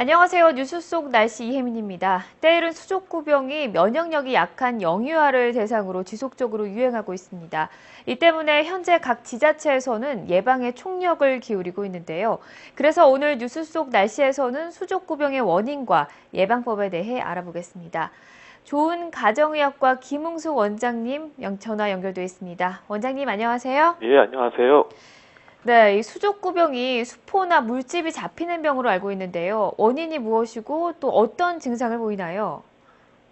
안녕하세요. 뉴스 속 날씨 이혜민입니다. 때이른 수족구병이 면역력이 약한 영유아를 대상으로 지속적으로 유행하고 있습니다. 이 때문에 현재 각 지자체에서는 예방에 총력을 기울이고 있는데요. 그래서 오늘 뉴스 속 날씨에서는 수족구병의 원인과 예방법에 대해 알아보겠습니다. 좋은 가정의학과 김웅수 원장님 전화 연결돼 있습니다. 원장님 안녕하세요. 예, 안녕하세요. 네, 이 수족구병이 수포나 물집이 잡히는 병으로 알고 있는데요. 원인이 무엇이고 또 어떤 증상을 보이나요?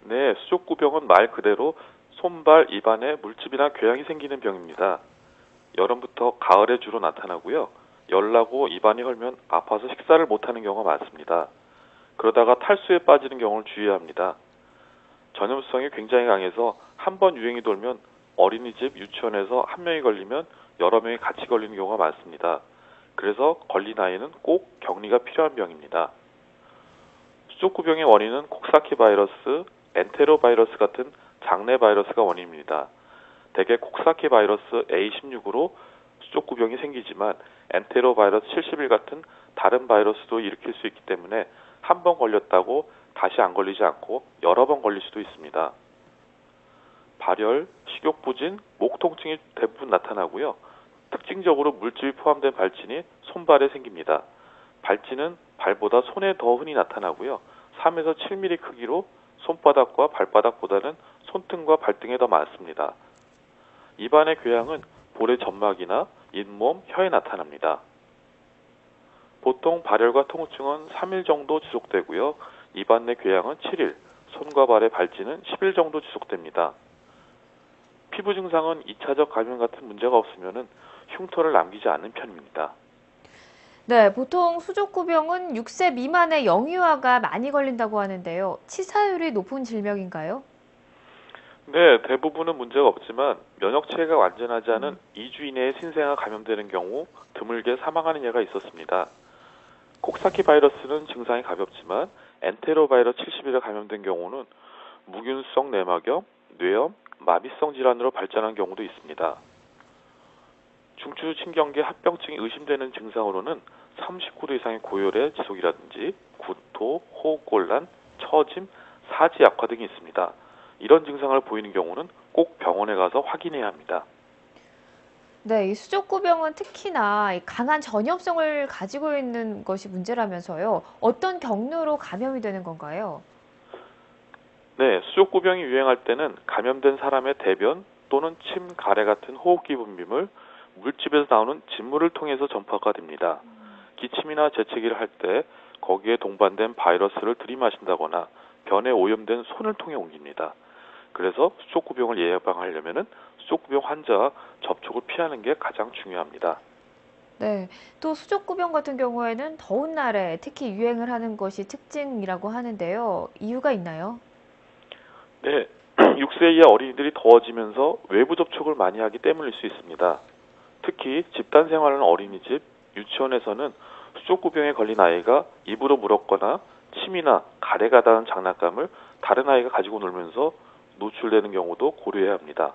네, 수족구병은 말 그대로 손발, 입안에 물집이나 궤양이 생기는 병입니다. 여름부터 가을에 주로 나타나고요. 열나고 입안이 헐면 아파서 식사를 못하는 경우가 많습니다. 그러다가 탈수에 빠지는 경우를 주의해야 합니다. 전염성이 굉장히 강해서 한 번 유행이 돌면 어린이집, 유치원에서 한 명이 걸리면 여러 명이 같이 걸리는 경우가 많습니다. 그래서 걸린 아이는 꼭 격리가 필요한 병입니다. 수족구병의 원인은 콕사키 바이러스, 엔테로바이러스 같은 장내 바이러스가 원인입니다. 대개 콕사키 바이러스 A16으로 수족구병이 생기지만 엔테로바이러스 71 같은 다른 바이러스도 일으킬 수 있기 때문에 한 번 걸렸다고 다시 안 걸리지 않고 여러 번 걸릴 수도 있습니다. 발열, 식욕부진, 목 통증이 대부분 나타나고요. 특징적으로 물집이 포함된 발진이 손발에 생깁니다. 발진은 발보다 손에 더 흔히 나타나고요. 3에서 7mm 크기로 손바닥과 발바닥보다는 손등과 발등에 더 많습니다. 입안의 궤양은 볼의 점막이나 잇몸, 혀에 나타납니다. 보통 발열과 통증은 3일 정도 지속되고요. 입안 내 궤양은 7일, 손과 발의 발진은 10일 정도 지속됩니다. 피부 증상은 2차적 감염 같은 문제가 없으면 흉터를 남기지 않는 편입니다. 네, 보통 수족구병은 6세 미만의 영유아가 많이 걸린다고 하는데요. 치사율이 높은 질병인가요? 네, 대부분은 문제가 없지만 면역체계가 완전하지 않은 2주 이내에 신생아 감염되는 경우 드물게 사망하는 예가 있었습니다. 콕사키 바이러스는 증상이 가볍지만 엔테로바이러스 71에 감염된 경우는 무균성 내막염, 뇌염, 마비성 질환으로 발전한 경우도 있습니다. 중추신경계 합병증이 의심되는 증상으로는 39도 이상의 고열의 지속이라든지 구토, 호흡곤란, 처짐, 사지 약화 등이 있습니다. 이런 증상을 보이는 경우는 꼭 병원에 가서 확인해야 합니다. 네, 이 수족구병은 특히나 이 강한 전염성을 가지고 있는 것이 문제라면서요. 어떤 경로로 감염이 되는 건가요? 네, 수족구병이 유행할 때는 감염된 사람의 대변 또는 침, 가래 같은 호흡기 분비물, 물집에서 나오는 진물을 통해서 전파가 됩니다. 기침이나 재채기를 할 때 거기에 동반된 바이러스를 들이마신다거나 변에 오염된 손을 통해 옮깁니다. 그래서 수족구병을 예방하려면 수족구병 환자와 접촉을 피하는 게 가장 중요합니다. 네, 또 수족구병 같은 경우에는 더운 날에 특히 유행을 하는 것이 특징이라고 하는데요. 이유가 있나요? 네, 6세 이하 어린이들이 더워지면서 외부 접촉을 많이 하기 때문일 수 있습니다. 특히 집단 생활하는 어린이집, 유치원에서는 수족구병에 걸린 아이가 입으로 물었거나 침이나 가래가 닿은 장난감을 다른 아이가 가지고 놀면서 노출되는 경우도 고려해야 합니다.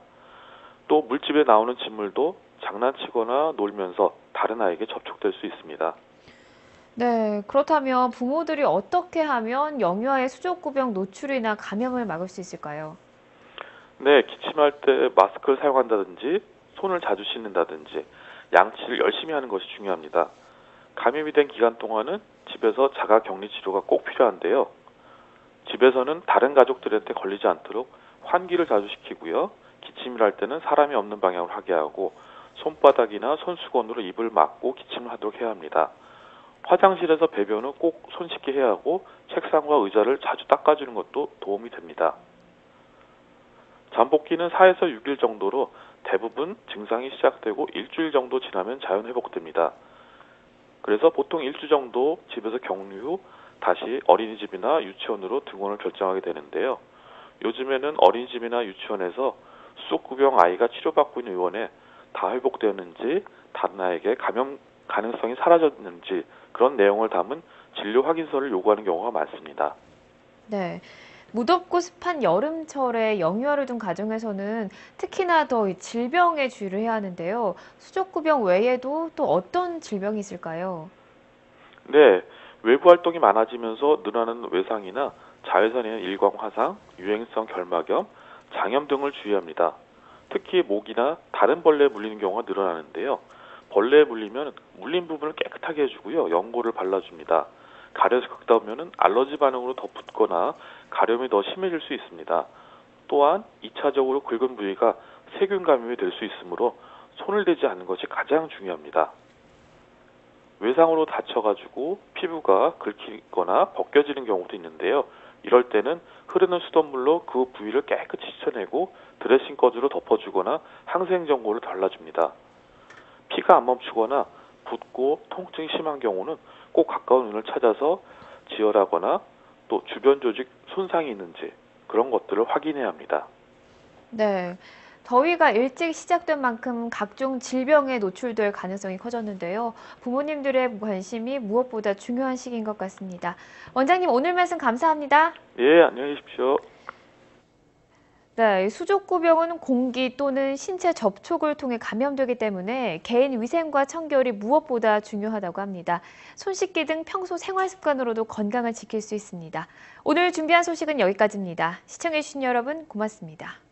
또 물집에 나오는 진물도 장난치거나 놀면서 다른 아이에게 접촉될 수 있습니다. 네, 그렇다면 부모들이 어떻게 하면 영유아의 수족구병 노출이나 감염을 막을 수 있을까요? 네, 기침할 때 마스크를 사용한다든지 손을 자주 씻는다든지 양치를 열심히 하는 것이 중요합니다. 감염이 된 기간 동안은 집에서 자가 격리 치료가 꼭 필요한데요. 집에서는 다른 가족들한테 걸리지 않도록 환기를 자주 시키고요. 기침을 할 때는 사람이 없는 방향으로 하게 하고 손바닥이나 손수건으로 입을 막고 기침을 하도록 해야 합니다. 화장실에서 배변은 꼭 손 씻게 해야 하고 책상과 의자를 자주 닦아주는 것도 도움이 됩니다. 잠복기는 4에서 6일 정도로 대부분 증상이 시작되고 일주일 정도 지나면 자연 회복됩니다. 그래서 보통 일주 정도 집에서 격리 후 다시 어린이집이나 유치원으로 등원을 결정하게 되는데요. 요즘에는 어린이집이나 유치원에서 수족구병 아이가 치료받고 있는 의원에 다 회복되었는지 다른 아이에게 감염 가능성이 사라졌는지 그런 내용을 담은 진료 확인서를 요구하는 경우가 많습니다. 네. 무덥고 습한 여름철에 영유아를 둔 가정에서는 특히나 더 이 질병에 주의를 해야 하는데요. 수족구병 외에도 또 어떤 질병이 있을까요? 네, 외부 활동이 많아지면서 늘어나는 외상이나 자외선에는 일광 화상, 유행성 결막염, 장염 등을 주의합니다. 특히 모기나 다른 벌레에 물리는 경우가 늘어나는데요. 벌레에 물리면 물린 부분을 깨끗하게 해주고요. 연고를 발라줍니다. 가려서 긁다 보면 알러지 반응으로 더 붓거나 가려움이 더 심해질 수 있습니다. 또한 2차적으로 긁은 부위가 세균 감염이 될 수 있으므로 손을 대지 않는 것이 가장 중요합니다. 외상으로 다쳐가지고 피부가 긁히거나 벗겨지는 경우도 있는데요. 이럴 때는 흐르는 수돗물로 그 부위를 깨끗이 씻어내고 드레싱 거즈로 덮어주거나 항생전고를 발라줍니다. 피가 안 멈추거나 붓고 통증이 심한 경우는 꼭 가까운 의원을 찾아서 지혈하거나 또 주변 조직 손상이 있는지 그런 것들을 확인해야 합니다. 네. 더위가 일찍 시작된 만큼 각종 질병에 노출될 가능성이 커졌는데요. 부모님들의 관심이 무엇보다 중요한 시기인 것 같습니다. 원장님, 오늘 말씀 감사합니다. 예, 안녕히 계십시오. 네, 수족구병은 공기 또는 신체 접촉을 통해 감염되기 때문에 개인 위생과 청결이 무엇보다 중요하다고 합니다. 손 씻기 등 평소 생활 습관으로도 건강을 지킬 수 있습니다. 오늘 준비한 소식은 여기까지입니다. 시청해주신 여러분 고맙습니다.